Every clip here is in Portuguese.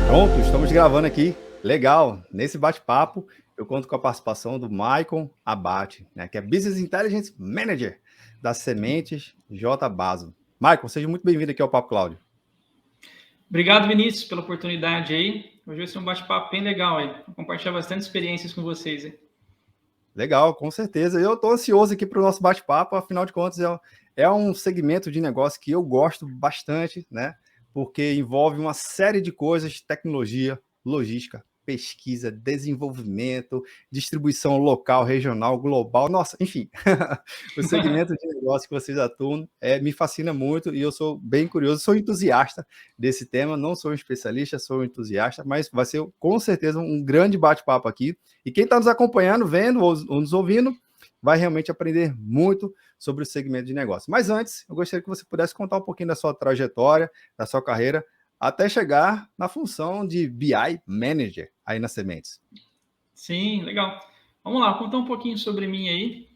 Pronto, estamos gravando aqui. Legal. Nesse bate-papo, eu conto com a participação do Maicon Abate, né, que é Business Intelligence Manager das Sementes J Baso. Maicon, seja muito bem-vindo aqui ao Papo Cláudio. Obrigado, Vinícius, pela oportunidade aí. Hoje vai ser um bate-papo bem legal aí. Vou compartilhar bastante experiências com vocês aí. Legal, com certeza. Eu estou ansioso aqui para o nosso bate-papo, afinal de contas, é um segmento de negócio que eu gosto bastante, né? Porque envolve uma série de coisas, tecnologia, logística, pesquisa, desenvolvimento, distribuição local, regional, global, nossa, enfim. O segmento de negócio que vocês atuam me fascina muito e eu sou bem curioso, sou entusiasta desse tema, não sou um especialista, sou um entusiasta, mas vai ser com certeza um grande bate-papo aqui. E quem está nos acompanhando, vendo ou nos ouvindo, vai realmente aprender muito sobre o segmento de negócio. Mas antes, eu gostaria que você pudesse contar um pouquinho da sua trajetória, da sua carreira, até chegar na função de BI Manager aí na Sementes. Sim, legal. Vamos lá, contar um pouquinho sobre mim aí.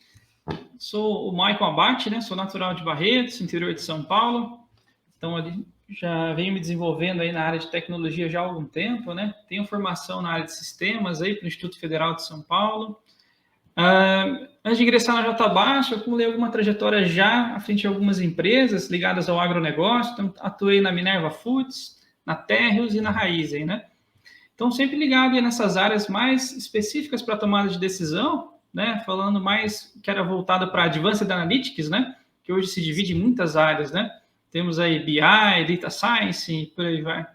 Sou o Maicon Abate, né? Sou natural de Barretos, interior de São Paulo. Então, ali já venho me desenvolvendo aí na área de tecnologia já há algum tempo, né? Tenho formação na área de sistemas aí pelo Instituto Federal de São Paulo. Antes de ingressar na Jatabaixo, eu acumulei alguma trajetória já à frente de algumas empresas ligadas ao agronegócio. Então, atuei na Minerva Foods, na Terrius e na Raizen, né? Então, sempre ligado nessas áreas mais específicas para tomada de decisão, né? Falando mais que era voltada para Advanced Analytics, né? Que hoje se divide em muitas áreas, né? Temos aí BI, Data Science, e por aí vai.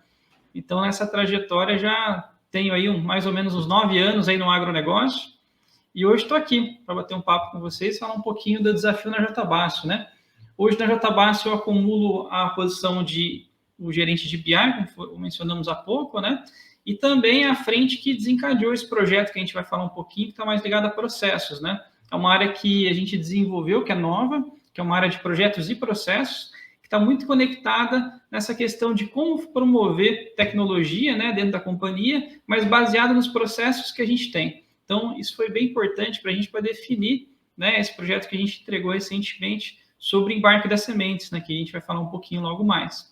Então, nessa trajetória já tenho aí mais ou menos uns 9 anos aí no agronegócio. E hoje estou aqui para bater um papo com vocês e falar um pouquinho do desafio na Jatabaço, né? Hoje na Jatabaço eu acumulo a posição de o gerente de BI, como mencionamos há pouco, né? E também a frente que desencadeou esse projeto que a gente vai falar um pouquinho, que está mais ligado a processos, né? É uma área que a gente desenvolveu, que é nova, que é uma área de projetos e processos, que está muito conectada nessa questão de como promover tecnologia, né, dentro da companhia, mas baseada nos processos que a gente tem. Então, isso foi bem importante para a gente poder definir, né, esse projeto que a gente entregou recentemente sobre o embarque das sementes, né, que a gente vai falar um pouquinho logo mais.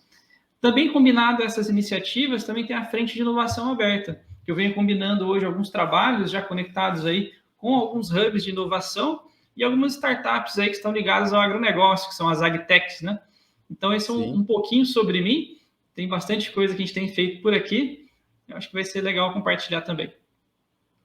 Também combinado a essas iniciativas, também tem a frente de inovação aberta, que eu venho combinando hoje alguns trabalhos já conectados aí com alguns hubs de inovação e algumas startups aí que estão ligadas ao agronegócio, que são as agtechs, né? Então, esse é um pouquinho sobre mim. Tem bastante coisa que a gente tem feito por aqui. Eu acho que vai ser legal compartilhar também.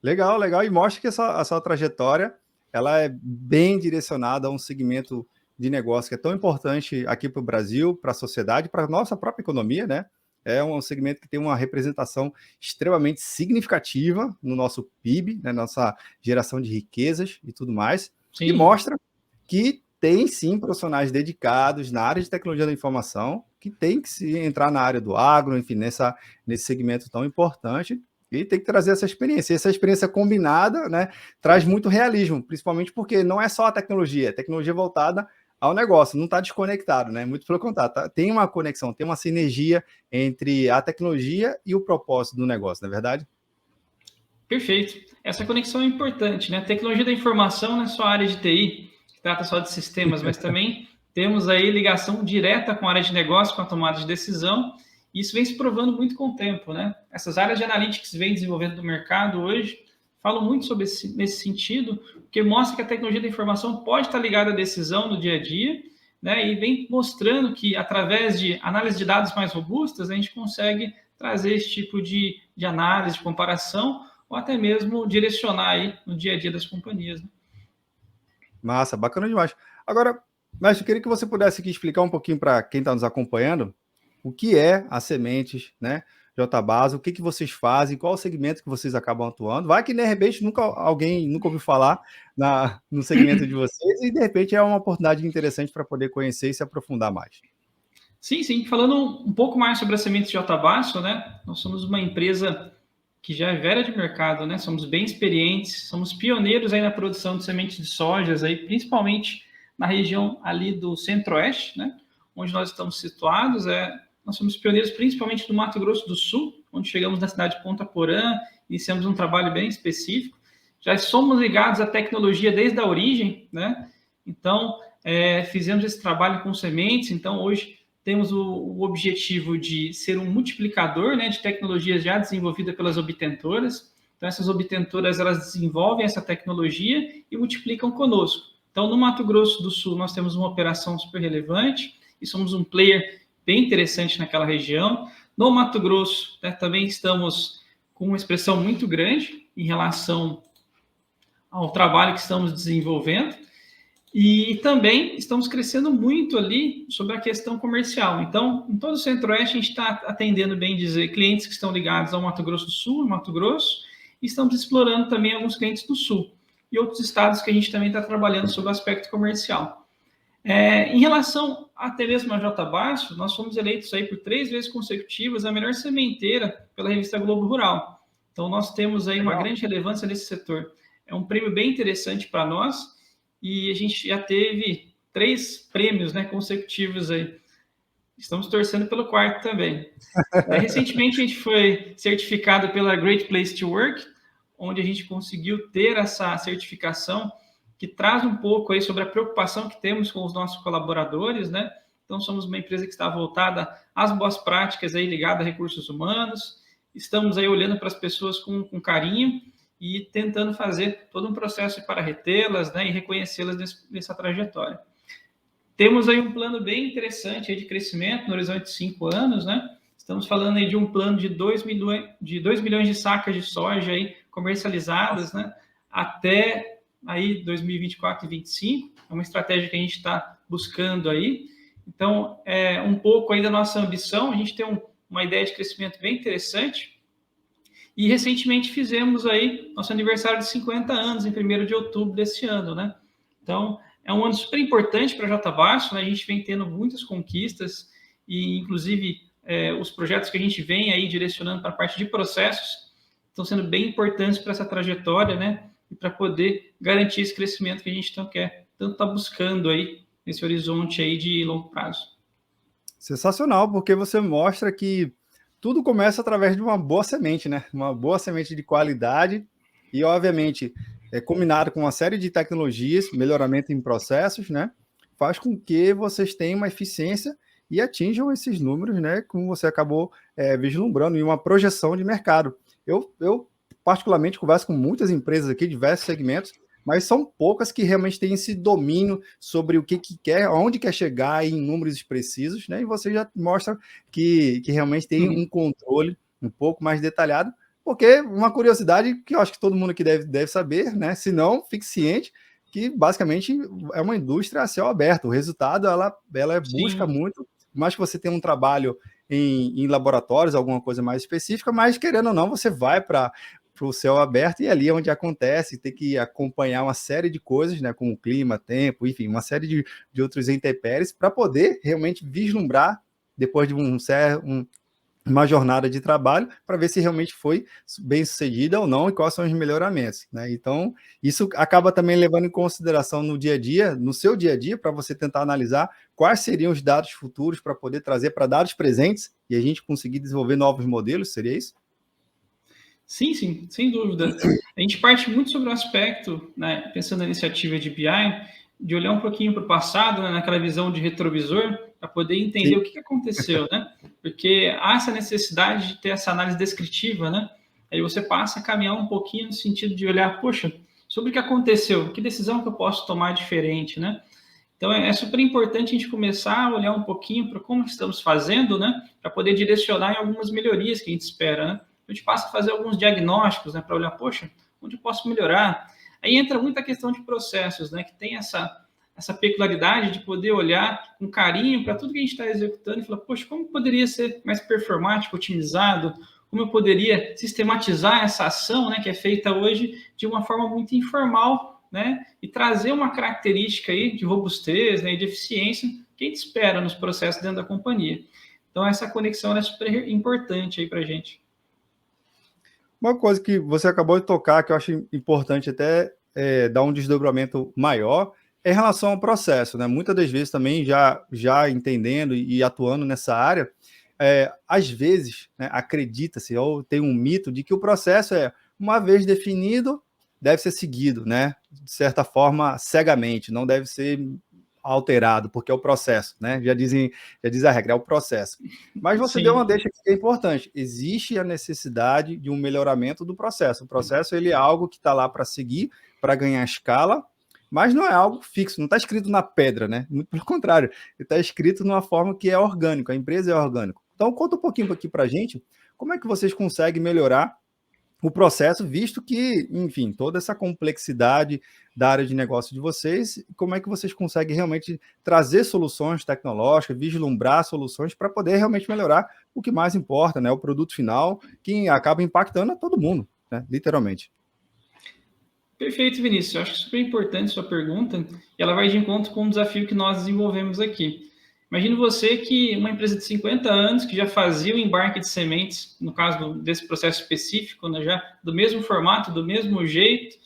Legal, legal. E mostra que a sua trajetória ela é bem direcionada a um segmento de negócio que é tão importante aqui para o Brasil, para a sociedade, para a nossa própria economia, né? É um segmento que tem uma representação extremamente significativa no nosso PIB, né? Nossa geração de riquezas e tudo mais. Sim. E mostra que tem sim profissionais dedicados na área de tecnologia da informação, que tem que se entrar na área do agro, enfim, nesse segmento tão importante. E tem que trazer essa experiência. E essa experiência combinada, né, traz muito realismo, principalmente porque não é só a tecnologia, é tecnologia voltada ao negócio, não está desconectado, né? Muito pelo contrário, tem uma conexão, tem uma sinergia entre a tecnologia e o propósito do negócio, não é verdade? Perfeito. Essa conexão é importante, né? A tecnologia da informação não é só a área de TI, que trata só de sistemas, mas também temos aí ligação direta com a área de negócio, com a tomada de decisão. E isso vem se provando muito com o tempo, né? Essas áreas de analytics vêm desenvolvendo no mercado hoje, falam muito sobre nesse sentido, porque mostra que a tecnologia da informação pode estar ligada à decisão no dia a dia, né? E vem mostrando que, através de análise de dados mais robustas, a gente consegue trazer esse tipo de análise, de comparação, ou até mesmo direcionar aí no dia a dia das companhias. Né? Massa, bacana demais. Agora, mas eu queria que você pudesse aqui explicar um pouquinho para quem está nos acompanhando o que é a Sementes, né? J-Base, o que vocês fazem, qual o segmento que vocês acabam atuando. Vai que, de repente, alguém nunca ouviu falar no segmento de vocês e, de repente, é uma oportunidade interessante para poder conhecer e se aprofundar mais. Sim, sim. Falando um pouco mais sobre a Sementes J-Basso, né? Nós somos uma empresa que já é velha de mercado, né? Somos bem experientes, somos pioneiros aí na produção de sementes de sojas, aí, principalmente na região ali do Centro-Oeste, né? Onde nós estamos situados. Nós somos pioneiros principalmente no Mato Grosso do Sul, onde chegamos na cidade de Ponta Porã, iniciamos um trabalho bem específico. Já somos ligados à tecnologia desde a origem, né? Então, fizemos esse trabalho com sementes. Então, hoje temos o objetivo de ser um multiplicador, né, de tecnologias já desenvolvidas pelas obtentoras. Então, essas obtentoras, elas desenvolvem essa tecnologia e multiplicam conosco. Então, no Mato Grosso do Sul, nós temos uma operação super relevante e somos um player bem interessante naquela região. No Mato Grosso, né, também estamos com uma expressão muito grande em relação ao trabalho que estamos desenvolvendo. E também estamos crescendo muito ali sobre a questão comercial. Então, em todo o Centro-Oeste, a gente está atendendo, bem dizer, clientes que estão ligados ao Mato Grosso do Sul, Mato Grosso, e estamos explorando também alguns clientes do Sul e outros estados que a gente também está trabalhando sobre o aspecto comercial. Em relação até mesmo a Jatabaço, nós fomos eleitos aí por 3 vezes consecutivas a melhor sementeira pela revista Globo Rural. Então, nós temos aí uma grande relevância nesse setor. É um prêmio bem interessante para nós e a gente já teve 3 prêmios, né, consecutivos aí. Estamos torcendo pelo 4º também. Recentemente, a gente foi certificado pela Great Place to Work, onde a gente conseguiu ter essa certificação que traz um pouco aí sobre a preocupação que temos com os nossos colaboradores, né? Então, somos uma empresa que está voltada às boas práticas aí ligada a recursos humanos. Estamos aí olhando para as pessoas com carinho e tentando fazer todo um processo para retê-las, né, e reconhecê-las nessa trajetória. Temos aí um plano bem interessante aí de crescimento no horizonte de 5 anos, né? Estamos falando aí de um plano de 2 milhões de sacas de soja aí comercializadas, né, até aí 2024 e 2025. É uma estratégia que a gente está buscando aí. Então, um pouco aí da nossa ambição, a gente tem uma ideia de crescimento bem interessante. E recentemente fizemos aí nosso aniversário de 50 anos, em 1º de outubro desse ano, né? Então, é um ano super importante para a Jatabaço, né? A gente vem tendo muitas conquistas e, inclusive, os projetos que a gente vem aí direcionando para a parte de processos estão sendo bem importantes para essa trajetória, né? E para poder garantir esse crescimento que a gente tanto está buscando aí nesse horizonte aí de longo prazo. Sensacional, porque você mostra que tudo começa através de uma boa semente, né? Uma boa semente de qualidade e, obviamente, combinado com uma série de tecnologias, melhoramento em processos, né? Faz com que vocês tenham uma eficiência e atinjam esses números, né? Como você acabou vislumbrando em uma projeção de mercado. Eu particularmente converso com muitas empresas aqui, diversos segmentos, mas são poucas que realmente têm esse domínio sobre o que quer, aonde quer chegar em números precisos, né? E você já mostra que realmente tem um controle um pouco mais detalhado, porque uma curiosidade que eu acho que todo mundo aqui deve saber, né? Se não, fique ciente que basicamente é uma indústria a céu aberto. O resultado, ela busca muito, mais que você tenha um trabalho em laboratórios, alguma coisa mais específica, mas querendo ou não, você vai para o céu aberto e ali é onde acontece, tem que acompanhar uma série de coisas, né, como clima, tempo, enfim, uma série de outros intempéries para poder realmente vislumbrar, depois de uma jornada de trabalho, para ver se realmente foi bem sucedida ou não e quais são os melhoramentos, né? Então, isso acaba também levando em consideração no dia a dia, no seu dia a dia, para você tentar analisar quais seriam os dados futuros para poder trazer para dados presentes e a gente conseguir desenvolver novos modelos, seria isso? Sim, sem dúvida. A gente parte muito sobre o aspecto, né, pensando na iniciativa de BI, de olhar um pouquinho para o passado, né, naquela visão de retrovisor, para poder entender o que aconteceu, né? Porque há essa necessidade de ter essa análise descritiva, né? Aí você passa a caminhar um pouquinho no sentido de olhar, poxa, sobre o que aconteceu, que decisão que eu posso tomar diferente, né? Então, é super importante a gente começar a olhar um pouquinho para como estamos fazendo, né? Para poder direcionar em algumas melhorias que a gente espera, né? A gente passa a fazer alguns diagnósticos, né, para olhar, poxa, onde eu posso melhorar? Aí entra muita questão de processos, né, que tem essa peculiaridade de poder olhar com carinho para tudo que a gente está executando e falar, poxa, como poderia ser mais performático, otimizado? Como eu poderia sistematizar essa ação, né, que é feita hoje de uma forma muito informal, né, e trazer uma característica aí de robustez, né, e de eficiência que a gente espera nos processos dentro da companhia. Então, essa conexão é super importante aí para a gente. Uma coisa que você acabou de tocar, que eu acho importante até dar um desdobramento maior, é em relação ao processo, né? Muitas das vezes também já entendendo e atuando nessa área, às vezes, né, acredita-se, ou tem um mito de que o processo uma vez definido, deve ser seguido, né? De certa forma, cegamente, não deve ser alterado, porque é o processo, né? Já diz a regra, é o processo. Mas você deu uma deixa que é importante. Existe a necessidade de um melhoramento do processo. O processo ele é algo que está lá para seguir, para ganhar escala, mas não é algo fixo, não está escrito na pedra, né? Muito pelo contrário, está escrito de uma forma que é orgânica, a empresa é orgânica. Então, conta um pouquinho aqui para a gente, como é que vocês conseguem melhorar o processo, visto que, enfim, toda essa complexidade da área de negócio de vocês, como é que vocês conseguem realmente trazer soluções tecnológicas, vislumbrar soluções para poder realmente melhorar o que mais importa, né? O produto final, que acaba impactando a todo mundo, né? Literalmente. Perfeito, Vinícius. Eu acho que é super importante sua pergunta e ela vai de encontro com um desafio que nós desenvolvemos aqui. Imagine você que uma empresa de 50 anos que já fazia o embarque de sementes, no caso desse processo específico, né, já do mesmo formato, do mesmo jeito,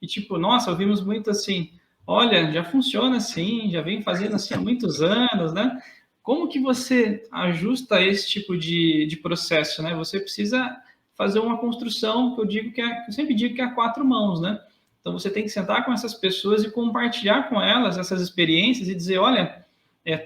e tipo, nossa, ouvimos muito assim, olha, já funciona assim, já vem fazendo assim há muitos anos, né? Como que você ajusta esse tipo de processo, né? Você precisa fazer uma construção que que eu sempre digo que é a quatro mãos, né? Então, você tem que sentar com essas pessoas e compartilhar com elas essas experiências e dizer, olha,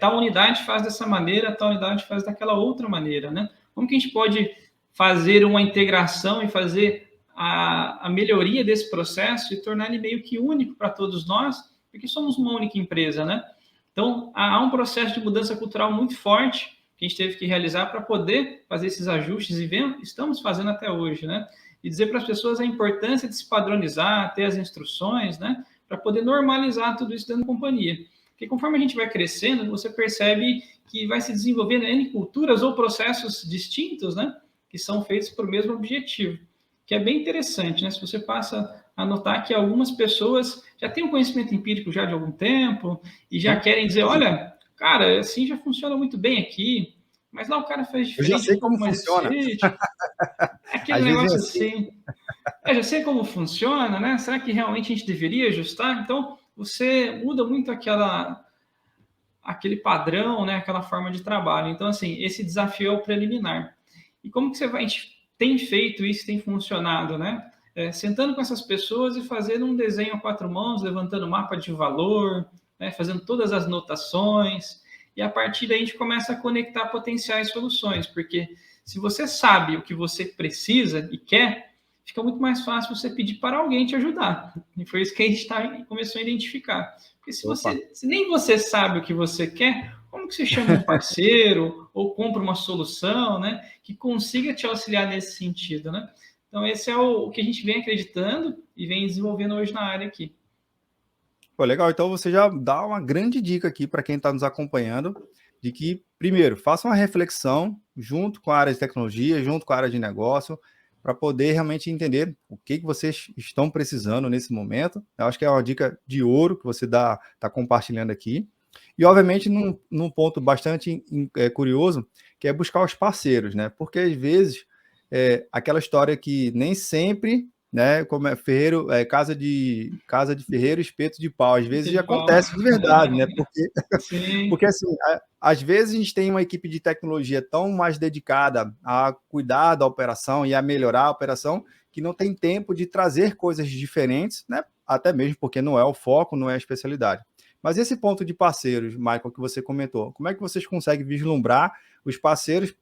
tal unidade faz dessa maneira, tal unidade faz daquela outra maneira, né? Como que a gente pode fazer uma integração e fazer a melhoria desse processo e tornar ele meio que único para todos nós, porque somos uma única empresa, né? Então, há um processo de mudança cultural muito forte que a gente teve que realizar para poder fazer esses ajustes e estamos fazendo até hoje, né? E dizer para as pessoas a importância de se padronizar, ter as instruções, né? Para poder normalizar tudo isso dentro da companhia. Porque conforme a gente vai crescendo, você percebe que vai se desenvolvendo N culturas ou processos distintos, né? Que são feitos para o mesmo objetivo. Que é bem interessante, né? Se você passa a notar que algumas pessoas já têm um conhecimento empírico já de algum tempo e já querem dizer, olha, cara, assim já funciona muito bem aqui, mas lá o cara fez Eu já diferente, sei um pouco como mais funciona. eficiente. É aquele Às vezes é negócio assim. assim. Já sei como funciona, né? Será que realmente a gente deveria ajustar? Então, você muda muito aquele padrão, né? Aquela forma de trabalho. Então, assim, esse desafio é o preliminar. E como que a gente tem feito isso, tem funcionado, né? Sentando com essas pessoas e fazendo um desenho a quatro mãos, levantando mapa de valor, né? Fazendo todas as notações. E a partir daí a gente começa a conectar potenciais soluções, porque se você sabe o que você precisa e quer, fica muito mais fácil você pedir para alguém te ajudar. E foi isso que a gente começou a identificar. Porque se nem você sabe o que você quer, como que você chama um parceiro ou compra uma solução, né, que consiga te auxiliar nesse sentido, né? Então, esse é o que a gente vem acreditando e vem desenvolvendo hoje na área aqui. Pô, legal, então você já dá uma grande dica aqui para quem está nos acompanhando, de que, primeiro, faça uma reflexão junto com a área de tecnologia, junto com a área de negócio, para poder realmente entender o que vocês estão precisando nesse momento. Eu acho que é uma dica de ouro que você está compartilhando aqui. E, obviamente, num ponto bastante curioso, que é buscar os parceiros, né? Porque, às vezes, aquela história que nem sempre, né, como é ferreiro, casa de ferreiro, espeto de pau, às vezes já acontece de verdade, né? Porque assim, às vezes a gente tem uma equipe de tecnologia tão mais dedicada a cuidar da operação e a melhorar a operação, que não tem tempo de trazer coisas diferentes, né? Até mesmo porque não é o foco, não é a especialidade. Mas esse ponto de parceiros, Michael, que você comentou, como é que vocês conseguem vislumbrar os parceiros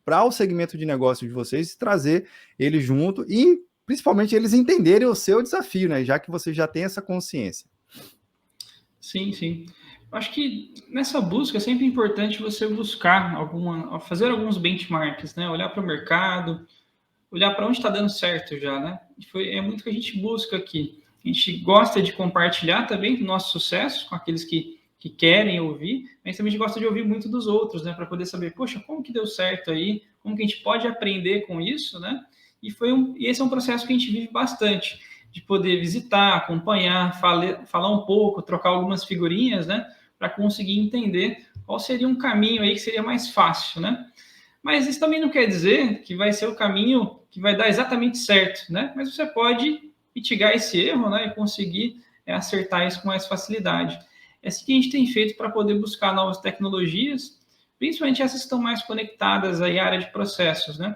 para o segmento de negócio de vocês e trazer eles junto e principalmente eles entenderem o seu desafio, né? Já que você já tem essa consciência. Sim, sim. Acho que nessa busca é sempre importante você buscar fazer alguns benchmarks, né? Olhar para o mercado, olhar para onde está dando certo já, né? É muito que a gente busca aqui. A gente gosta de compartilhar também o nosso sucesso com aqueles que querem ouvir, mas também a gente gosta de ouvir muito dos outros, né? Para poder saber, poxa, como que deu certo aí? Como que a gente pode aprender com isso, né? E esse é um processo que a gente vive bastante, de poder visitar, acompanhar, falar um pouco, trocar algumas figurinhas, né? Para conseguir entender qual seria um caminho aí que seria mais fácil, né? Mas isso também não quer dizer que vai ser o caminho que vai dar exatamente certo, né? Mas você pode mitigar esse erro, né? E conseguir acertar isso com mais facilidade. É assim que a gente tem feito para poder buscar novas tecnologias, principalmente essas que estão mais conectadas aí à área de processos, né?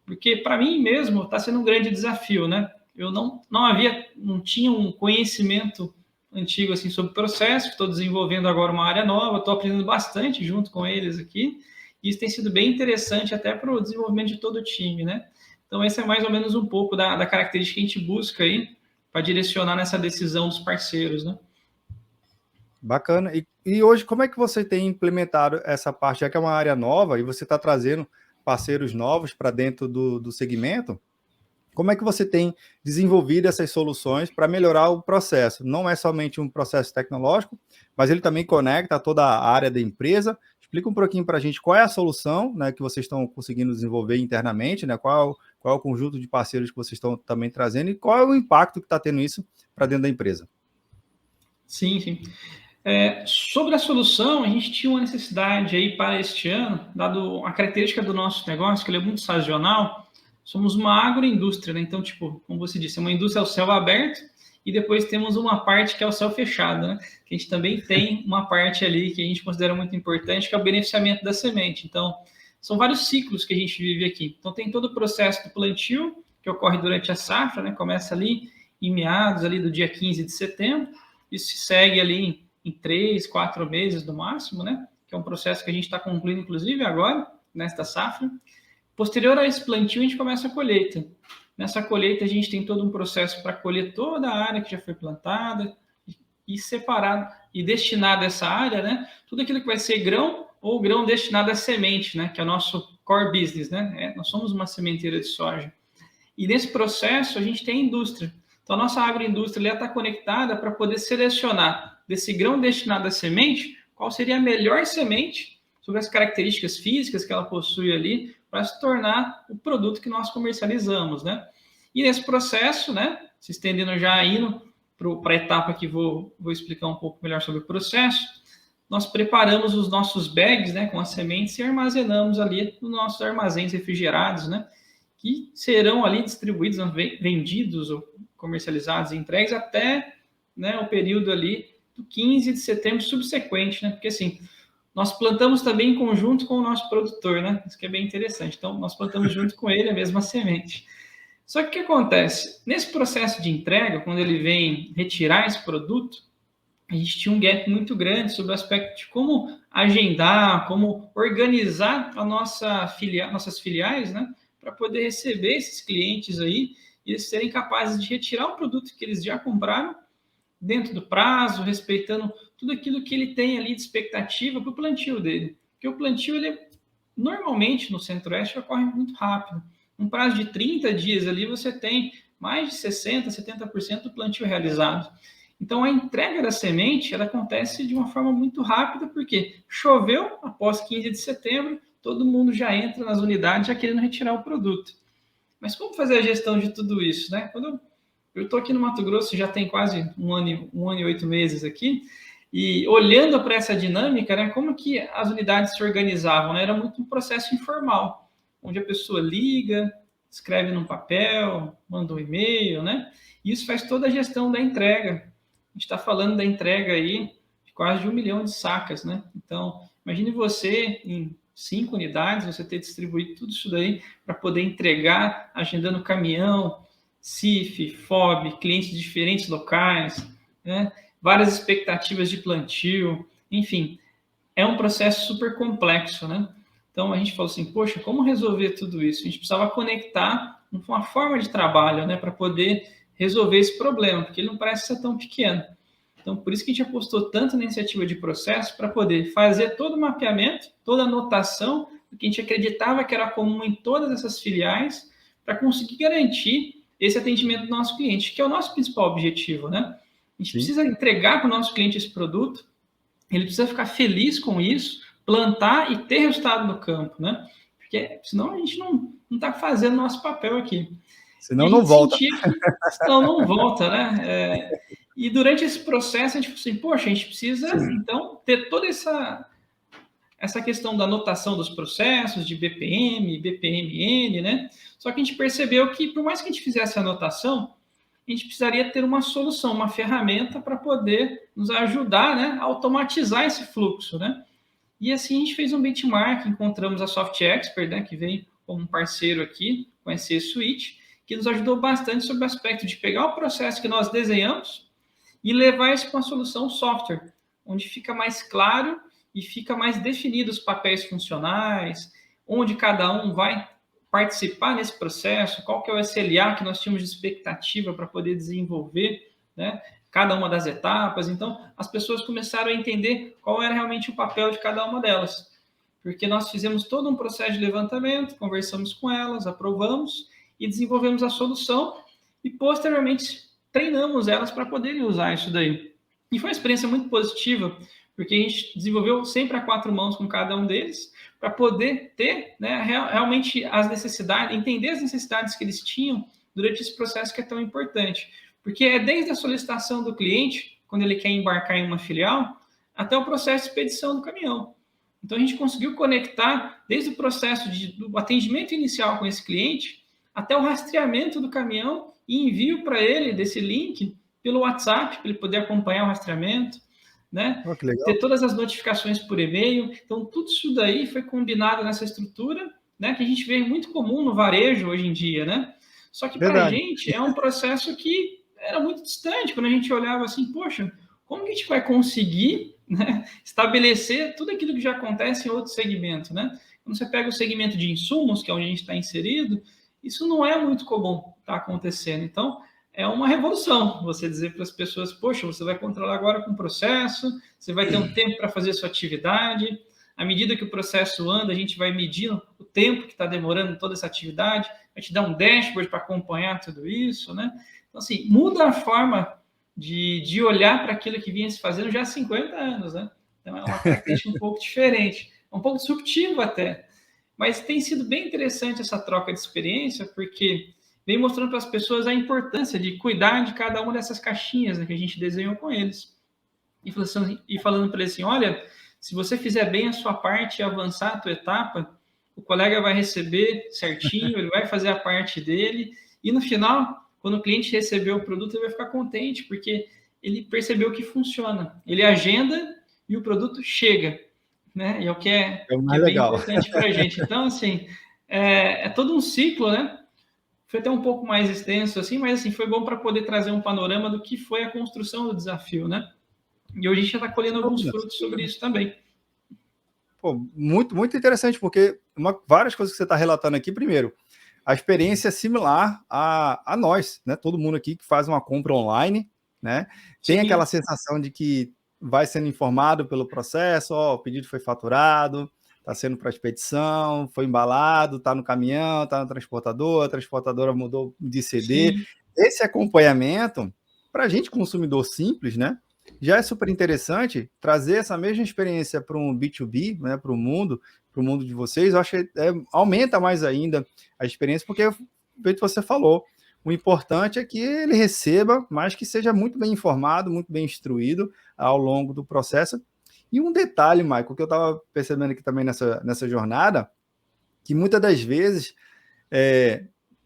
Porque para mim mesmo está sendo um grande desafio, né? Eu não tinha um conhecimento antigo assim sobre processo, estou desenvolvendo agora uma área nova, estou aprendendo bastante junto com eles aqui, e isso tem sido bem interessante até para o desenvolvimento de todo o time, né? Então, esse é mais ou menos um pouco da característica que a gente busca aí para direcionar nessa decisão dos parceiros, né? Bacana. E hoje, como é que você tem implementado essa parte, já que é uma área nova e você está trazendo parceiros novos para dentro do segmento? Como é que você tem desenvolvido essas soluções para melhorar o processo? Não é somente um processo tecnológico, mas ele também conecta toda a área da empresa. Explica um pouquinho para a gente qual é a solução, né, que vocês estão conseguindo desenvolver internamente, né, qual é o conjunto de parceiros que vocês estão também trazendo e qual é o impacto que está tendo isso para dentro da empresa. Sim, sim. Sobre a solução, a gente tinha uma necessidade aí para este ano, dado a característica do nosso negócio, que ele é muito sazonal. Somos uma agroindústria, né? Então, tipo, como você disse, é uma indústria ao céu aberto e depois temos uma parte que é o céu fechado, né? Que a gente também tem uma parte ali que a gente considera muito importante, que é o beneficiamento da semente. Então, são vários ciclos que a gente vive aqui. Então, tem todo o processo do plantio, que ocorre durante a safra, né? Começa ali em meados ali do dia 15 de setembro, e se segue ali em 3, 4 meses no máximo, né? Que é um processo que a gente está concluindo, inclusive, agora, nesta safra. Posterior a esse plantio, a gente começa a colheita. Nessa colheita, a gente tem todo um processo para colher toda a área que já foi plantada e separar e destinar dessa área, né? Tudo aquilo que vai ser grão ou grão destinado à semente, né? Que é o nosso core business, né? Nós somos uma sementeira de soja. E nesse processo, a gente tem a indústria. Então, a nossa agroindústria está conectada para poder selecionar desse grão destinado à semente, qual seria a melhor semente, sobre as características físicas que ela possui ali, para se tornar o produto que nós comercializamos, né? E nesse processo, né, se estendendo já indo para a etapa que vou explicar um pouco melhor sobre o processo, nós preparamos os nossos bags, né, com as sementes e armazenamos ali nos nossos armazéns refrigerados, né, que serão ali distribuídos, vendidos ou comercializados e entregues até, né, o período ali do 15 de setembro subsequente, né? Porque assim, nós plantamos também em conjunto com o nosso produtor, né? Isso que é bem interessante. Então, nós plantamos junto com ele a mesma semente. Só que o que acontece? Nesse processo de entrega, quando ele vem retirar esse produto, a gente tinha um gap muito grande sobre o aspecto de como agendar, como organizar a nossas filiais, né? Para poder receber esses clientes aí e eles serem capazes de retirar o produto que eles já compraram dentro do prazo, respeitando tudo aquilo que ele tem ali de expectativa para o plantio dele. Porque o plantio, ele normalmente no Centro-Oeste ocorre muito rápido. Um prazo de 30 dias ali, você tem mais de 60%, 70% do plantio realizado. Então, a entrega da semente, ela acontece de uma forma muito rápida, porque choveu após 15 de setembro, todo mundo já entra nas unidades já querendo retirar o produto. Mas como fazer a gestão de tudo isso, né? Quando eu estou aqui no Mato Grosso, já tem quase um ano e 8 meses aqui, e olhando para essa dinâmica, né, como que as unidades se organizavam, né? Era muito um processo informal, onde a pessoa liga, escreve num papel, manda um e-mail, né? E isso faz toda a gestão da entrega. A gente está falando da entrega aí de quase 1 milhão de sacas, né? Então, imagine você em 5 unidades, você ter distribuído tudo isso daí para poder entregar, agendando caminhão, CIF, FOB, clientes de diferentes locais, né? Várias expectativas de plantio, enfim, é um processo super complexo, né? Então a gente falou assim, poxa, como resolver tudo isso? A gente precisava conectar uma forma de trabalho, né, para poder resolver esse problema, porque ele não parece ser tão pequeno. Então, por isso que a gente apostou tanto na iniciativa de processo para poder fazer todo o mapeamento, toda a anotação do que a gente acreditava que era comum em todas essas filiais, para conseguir garantir esse atendimento do nosso cliente, que é o nosso principal objetivo, né? A gente precisa entregar para o nosso cliente esse produto, ele precisa ficar feliz com isso, plantar e ter resultado no campo, né? Porque senão a gente não está fazendo nosso papel aqui. Senão não volta. Senão não volta, né? E durante esse processo a gente falou assim, poxa, a gente precisa, então, ter toda essa questão da anotação dos processos, de BPM, BPMN, né? Só que a gente percebeu que, por mais que a gente fizesse a anotação, a gente precisaria ter uma solução, uma ferramenta para poder nos ajudar, né, a automatizar esse fluxo, né? E assim a gente fez um benchmark, encontramos a Soft Expert, né, que veio como um parceiro aqui, com a C Suite, que nos ajudou bastante sobre o aspecto de pegar o processo que nós desenhamos e levar isso para uma solução software, onde fica mais claro e fica mais definido os papéis funcionais, onde cada um vai participar nesse processo, qual que é o SLA que nós tínhamos de expectativa para poder desenvolver, né, cada uma das etapas. Então, as pessoas começaram a entender qual era realmente o papel de cada uma delas, porque nós fizemos todo um processo de levantamento, conversamos com elas, aprovamos e desenvolvemos a solução e, posteriormente, treinamos elas para poderem usar isso daí. E foi uma experiência muito positiva, porque a gente desenvolveu sempre a 4 mãos com cada um deles, para poder ter, né, realmente as necessidades, entender as necessidades que eles tinham durante esse processo que é tão importante. Porque é desde a solicitação do cliente, quando ele quer embarcar em uma filial, até o processo de expedição do caminhão. Então, a gente conseguiu conectar desde o processo do atendimento inicial com esse cliente até o rastreamento do caminhão e envio para ele desse link pelo WhatsApp, para ele poder acompanhar o rastreamento, né? Oh, que legal. Ter todas as notificações por e-mail. Então, tudo isso daí foi combinado nessa estrutura, né, que a gente vê muito comum no varejo hoje em dia, né? Só que para a gente é um processo que era muito distante, quando a gente olhava assim, poxa, como que a gente vai conseguir, né, estabelecer tudo aquilo que já acontece em outro segmento, né? Quando você pega o segmento de insumos, que é onde a gente está inserido, isso não é muito comum estar acontecendo. Então, é uma revolução você dizer para as pessoas, poxa, você vai controlar agora com o processo, você vai ter um tempo para fazer a sua atividade, à medida que o processo anda, a gente vai medindo o tempo que está demorando toda essa atividade, vai te dar um dashboard para acompanhar tudo isso, né? Então, assim, muda a forma de olhar para aquilo que vinha se fazendo já há 50 anos, né? Então, é uma característica um pouco diferente, um pouco disruptiva até. Mas tem sido bem interessante essa troca de experiência, porque vem mostrando para as pessoas a importância de cuidar de cada uma dessas caixinhas, né, que a gente desenhou com eles. E falando para eles assim, olha, se você fizer bem a sua parte e avançar a tua etapa, o colega vai receber certinho, ele vai fazer a parte dele, e no final, quando o cliente receber o produto, ele vai ficar contente, porque ele percebeu que funciona. Ele agenda e o produto chega, né? E é o que é bem importante para a gente. Então, assim, é todo um ciclo, né? Foi até um pouco mais extenso, assim, mas assim, foi bom para poder trazer um panorama do que foi a construção do desafio, né? E hoje a gente já está colhendo alguns frutos sobre isso também. Pô, muito, muito interessante, porque várias coisas que você está relatando aqui, primeiro, a experiência é similar a nós, né? Todo mundo aqui que faz uma compra online, né? Tem aquela sensação de que vai sendo informado pelo processo, ó, o pedido foi faturado, está sendo para expedição, foi embalado, está no caminhão, está no transportador, a transportadora mudou de CD. Sim. Esse acompanhamento, para a gente, consumidor simples, né? Já é super interessante trazer essa mesma experiência para um B2B, né, para o mundo de vocês. Eu acho que aumenta mais ainda a experiência, porque, feito você falou, o importante é que ele receba, mas que seja muito bem informado, muito bem instruído ao longo do processo. E um detalhe, Michael, que eu estava percebendo aqui também nessa jornada, que muitas das vezes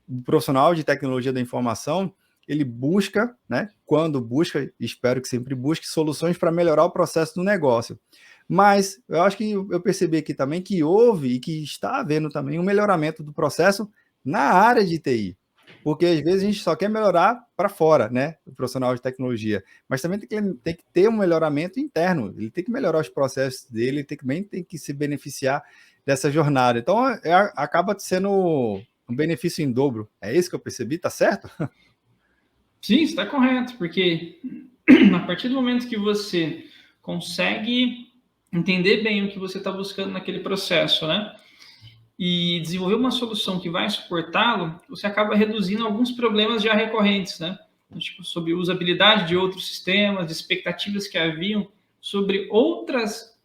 o profissional de tecnologia da informação, ele busca, né, quando busca, espero que sempre busque, soluções para melhorar o processo do negócio. Mas eu acho que eu percebi aqui também que houve e que está havendo também um melhoramento do processo na área de TI. Porque às vezes a gente só quer melhorar para fora, né, o profissional de tecnologia. Mas também tem que ter um melhoramento interno. Ele tem que melhorar os processos dele, também tem que se beneficiar dessa jornada. Então, acaba sendo um benefício em dobro. É isso que eu percebi, tá certo? Sim, está correto, porque a partir do momento que você consegue entender bem o que você está buscando naquele processo, né? E desenvolver uma solução que vai suportá-lo, você acaba reduzindo alguns problemas já recorrentes, né? Tipo, sobre usabilidade de outros sistemas, de expectativas que haviam sobre outras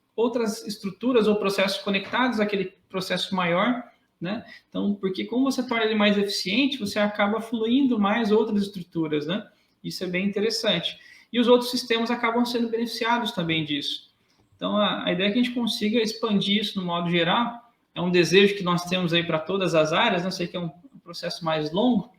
estruturas ou processos conectados àquele processo maior, né? Então, porque como você torna ele mais eficiente, você acaba fluindo mais outras estruturas, né? Isso é bem interessante. E os outros sistemas acabam sendo beneficiados também disso. Então, a ideia é que a gente consiga expandir isso no modo geral. É um desejo que nós temos aí para todas as áreas, não sei que é um processo mais longo,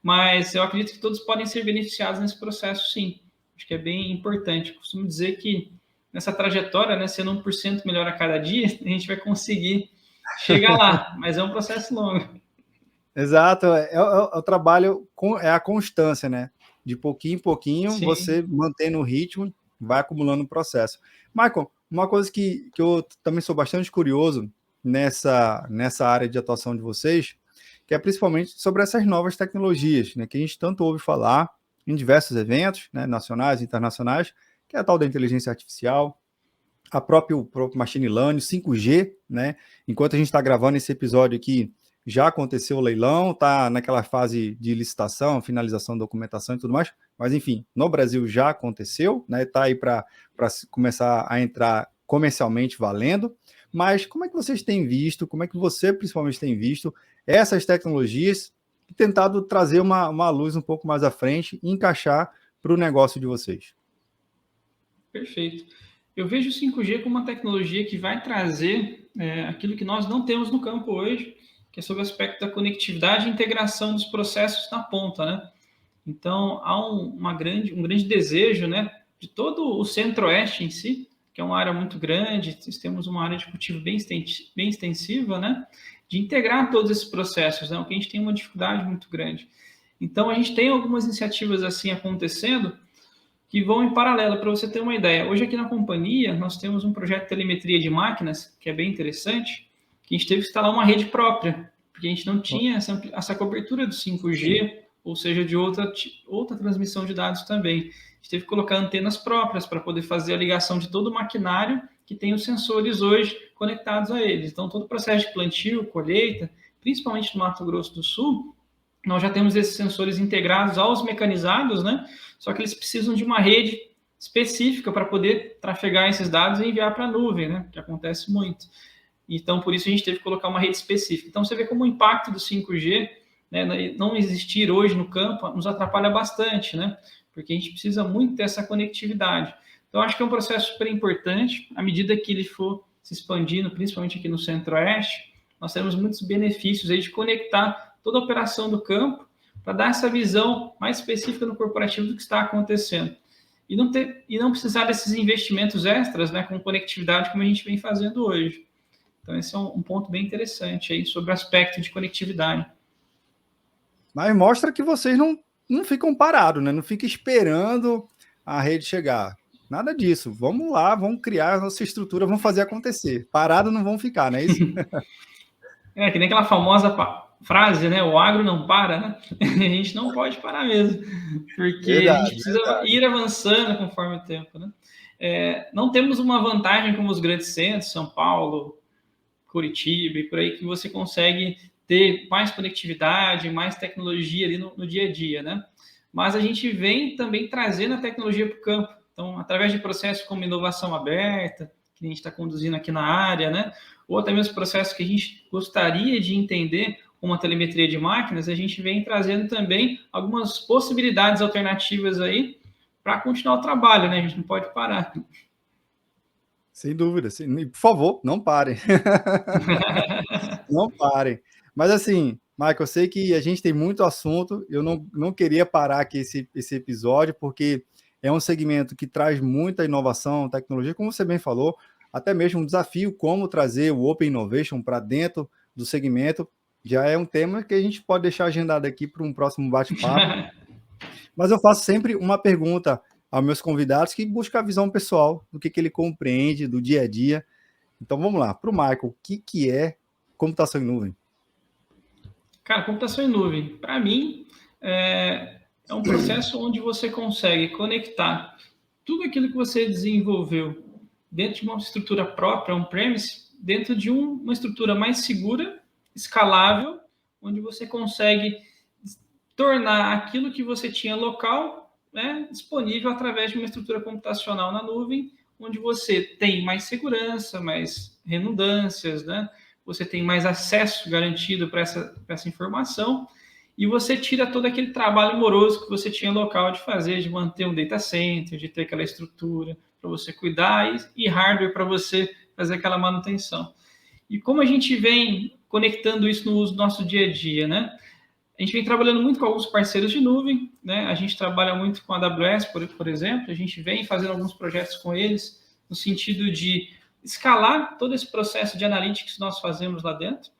mas eu acredito que todos podem ser beneficiados nesse processo, sim. Acho que é bem importante. Eu costumo dizer que nessa trajetória, né, sendo 1% melhor a cada dia, a gente vai conseguir chegar lá, mas é um processo longo. Exato, é o trabalho, é a constância, né? de pouquinho em pouquinho, Sim. você mantendo o ritmo, vai acumulando o processo. Michael, uma coisa que eu também sou bastante curioso nessa área de atuação de vocês, que é principalmente sobre essas novas tecnologias, né, que a gente tanto ouve falar em diversos eventos, né, nacionais e internacionais, que é a tal da inteligência artificial, o próprio machine learning, 5G, né? Enquanto a gente está gravando esse episódio aqui, já aconteceu o leilão, está naquela fase de licitação, finalização, documentação e tudo mais, mas enfim, no Brasil já aconteceu, né? Está aí para começar a entrar comercialmente valendo. Mas como é que vocês têm visto, como é que você principalmente tem visto essas tecnologias e tentado trazer uma luz um pouco mais à frente e encaixar para o negócio de vocês? Perfeito. Eu vejo o 5G como uma tecnologia que vai trazer aquilo que nós não temos no campo hoje, que é sobre o aspecto da conectividade e integração dos processos na ponta, né? Então, há um grande desejo, né, de todo o Centro-Oeste em si, que é uma área muito grande, temos uma área de cultivo bem extensiva, né, de integrar todos esses processos, né, o que a gente tem uma dificuldade muito grande. Então, a gente tem algumas iniciativas assim acontecendo, que vão em paralelo, para você ter uma ideia. Hoje aqui na companhia, nós temos um projeto de telemetria de máquinas, que é bem interessante, que a gente teve que instalar uma rede própria, porque a gente não tinha essa cobertura do 5G, ou seja, de outra transmissão de dados também. A gente teve que colocar antenas próprias para poder fazer a ligação de todo o maquinário que tem os sensores hoje conectados a eles. Então, todo o processo de plantio, colheita, principalmente no Mato Grosso do Sul, nós já temos esses sensores integrados aos mecanizados, né? Só que eles precisam de uma rede específica para poder trafegar esses dados e enviar para a nuvem, né? Que acontece muito. Então, por isso a gente teve que colocar uma rede específica. Então, você vê como o impacto do 5G, né, não existir hoje no campo, nos atrapalha bastante, né? Porque a gente precisa muito dessa conectividade. Então, acho que é um processo super importante. À medida que ele for se expandindo, principalmente aqui no Centro-Oeste, nós temos muitos benefícios aí de conectar toda a operação do campo para dar essa visão mais específica no corporativo do que está acontecendo. E não precisar desses investimentos extras, né, com conectividade, como a gente vem fazendo hoje. Então, esse é um ponto bem interessante aí sobre o aspecto de conectividade. Mas mostra que vocês não ficam parados, né? Não fica esperando a rede chegar. Nada disso. Vamos lá, vamos criar a nossa estrutura, vamos fazer acontecer. Parado não vão ficar, não é isso? É que nem aquela famosa frase, né? O agro não para, né? A gente não pode parar mesmo, porque a gente precisa ir avançando conforme o tempo, né? Não temos uma vantagem como os grandes centros, São Paulo, Curitiba e por aí, que você consegue ter mais conectividade, mais tecnologia ali no dia a dia, né? Mas a gente vem também trazendo a tecnologia para o campo. Então, através de processos como inovação aberta, que a gente está conduzindo aqui na área, né? Ou até mesmo processos que a gente gostaria de entender, como a telemetria de máquinas, a gente vem trazendo também algumas possibilidades alternativas aí para continuar o trabalho, né? A gente não pode parar. Sem dúvida. Por favor, não parem. Não parem. Mas assim, Michael, eu sei que a gente tem muito assunto. Eu não queria parar aqui esse episódio, porque é um segmento que traz muita inovação, tecnologia, como você bem falou, até mesmo um desafio como trazer o Open Innovation para dentro do segmento. Já é um tema que a gente pode deixar agendado aqui para um próximo bate-papo. Mas eu faço sempre uma pergunta aos meus convidados que busca a visão pessoal do que ele compreende do dia a dia. Então vamos lá, para o Michael, o que é computação em nuvem? Cara, computação em nuvem, para mim, é um processo onde você consegue conectar tudo aquilo que você desenvolveu dentro de uma estrutura própria, on-premise, dentro de uma estrutura mais segura, escalável, onde você consegue tornar aquilo que você tinha local, né, disponível através de uma estrutura computacional na nuvem, onde você tem mais segurança, mais redundâncias, né? Você tem mais acesso garantido para essa informação e você tira todo aquele trabalho moroso que você tinha local de fazer, de manter um data center, de ter aquela estrutura para você cuidar e hardware para você fazer aquela manutenção. E como a gente vem conectando isso no uso do nosso dia a dia, né? A gente vem trabalhando muito com alguns parceiros de nuvem, né? A gente trabalha muito com a AWS, por exemplo, a gente vem fazendo alguns projetos com eles no sentido de escalar todo esse processo de analytics que nós fazemos lá dentro.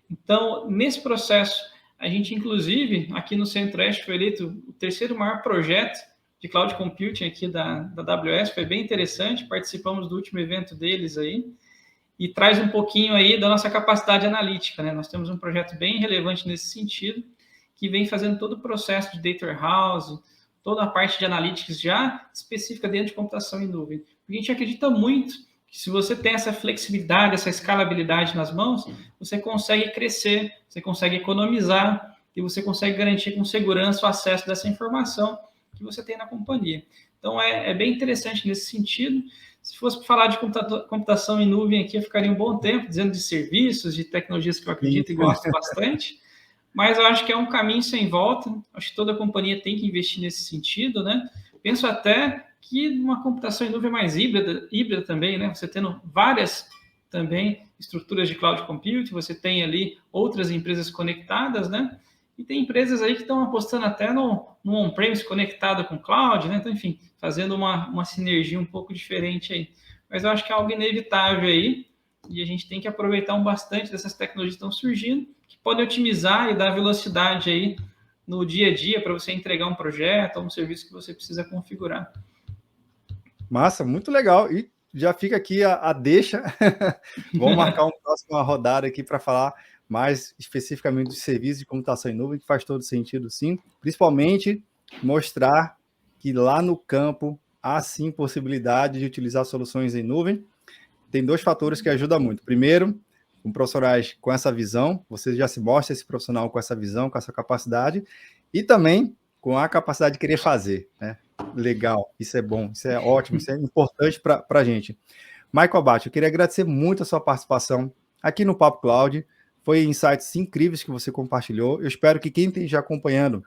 Então, nesse processo, A gente, inclusive, aqui no Centro-Oeste foi eleito o terceiro maior projeto de Cloud Computing aqui da AWS, foi bem interessante, participamos do último evento deles aí, e traz um pouquinho aí da nossa capacidade analítica, né? Nós temos um projeto bem relevante nesse sentido, que vem fazendo todo o processo de data warehouse, toda a parte de analytics já específica dentro de computação em nuvem. Porque a gente acredita muito que se você tem essa flexibilidade, essa escalabilidade nas mãos, você consegue crescer, você consegue economizar e você consegue garantir com segurança o acesso dessa informação que você tem na companhia. Então, é bem interessante nesse sentido. Se fosse falar de computação em nuvem aqui, eu ficaria um bom tempo dizendo de serviços, de tecnologias que eu acredito e gosto bastante, mas eu acho que é um caminho sem volta. Acho que toda companhia tem que investir nesse sentido, né? Penso até que uma computação em nuvem mais híbrida também, né? Você tendo várias também estruturas de cloud computing, você tem ali outras empresas conectadas, né? E tem empresas aí que estão apostando até no on-premise conectado com cloud, né? Então, enfim, fazendo uma sinergia um pouco diferente aí. Mas eu acho que é algo inevitável aí, e a gente tem que aproveitar bastante dessas tecnologias que estão surgindo, que podem otimizar e dar velocidade aí no dia a dia para você entregar um projeto ou um serviço que você precisa configurar. Massa, muito legal. E já fica aqui a deixa. Vamos marcar uma próxima rodada aqui para falar mais especificamente do serviço de computação em nuvem, que faz todo sentido, sim. Principalmente mostrar que lá no campo há, sim, possibilidade de utilizar soluções em nuvem. Tem dois fatores que ajudam muito. Primeiro, com profissionais com essa visão, você já se mostra esse profissional com essa visão, com essa capacidade, e também com a capacidade de querer fazer, né? Legal, isso é bom, isso é ótimo, isso é importante para a gente. Michael Abate, eu queria agradecer muito a sua participação aqui no Papo Cloud. Foi insights incríveis que você compartilhou. Eu espero que quem esteja acompanhando,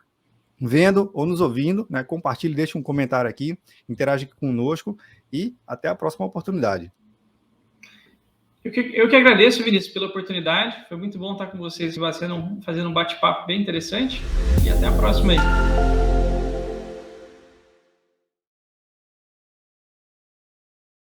vendo ou nos ouvindo, né, compartilhe, deixe um comentário aqui, interage conosco e até a próxima oportunidade. Eu que agradeço, Vinícius, pela oportunidade. Foi muito bom estar com vocês fazendo um bate-papo bem interessante. E até a próxima aí.